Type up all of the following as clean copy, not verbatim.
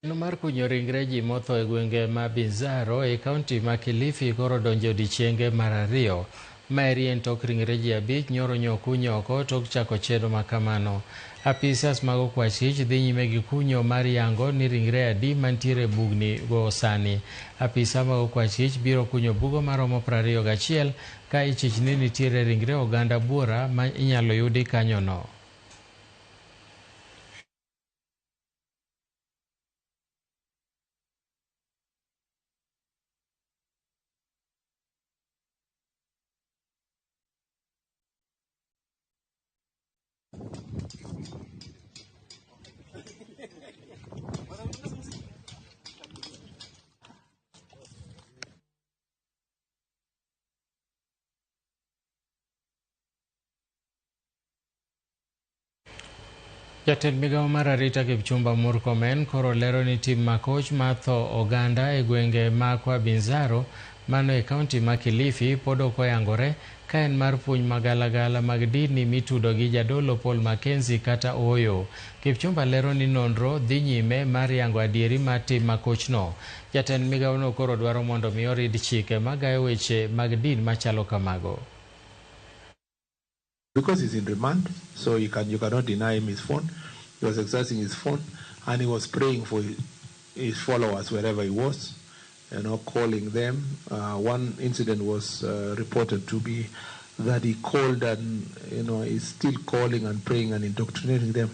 Mar kunyo ringre ji motho e gwenge ma Binzaro e kaunti ma Kilifi koro donjo odiechienge mar ariyo. Maeri en tok ringre ji 5 nyoro nyokunyo oko tok chako chenro ma kamano. Apisas mag okwachich dhi nyime gi kunyo mar yango ni ringre adi mantiere e bugni go sani. Apisa mag okwachich biro kunyo bugo maromo 21 ka ichich ni nitiere ringre oganda buora ma inyalo yudi kanyono. Jatend migawo mar arita Kipchumba Murkomen koro lero ni tim makoch matho oganda e gwenge ma kwa Binzaro mano e kaunti ma Kilifi pod ok oyangore ka en mar puonj magalagala mag dini mitudo gi jadolo Paul Mackenzie kata Oyo. Kipchumba lero ni nonro dhi nyime mar yango adieri mar tim makochno. Jatend migawo no koro dwaro mondo mi orid chike magayo weche mag din machalo kamago. Because he's in remand, so you cannot deny him his phone. He was exercising his phone, and he was praying for his followers wherever he was, calling them. One incident was reported to be that he called and, is still calling and praying and indoctrinating them.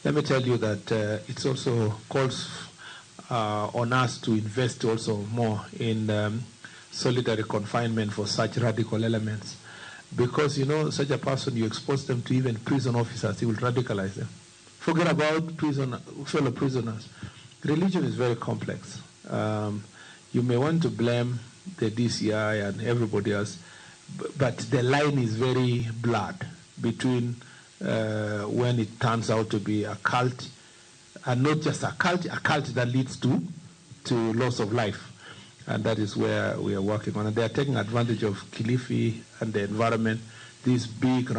Let me tell you that it also calls on us to invest also more in solitary confinement for such radical elements. Because, such a person, you expose them to even prison officers, he will radicalize them. Forget about fellow prisoners. Religion is very complex. You may want to blame the DCI and everybody else, but the line is very blurred between when it turns out to be a cult, and not just a cult that leads to loss of life. And that is where we are working on. And they are taking advantage of Kilifi and the environment, these big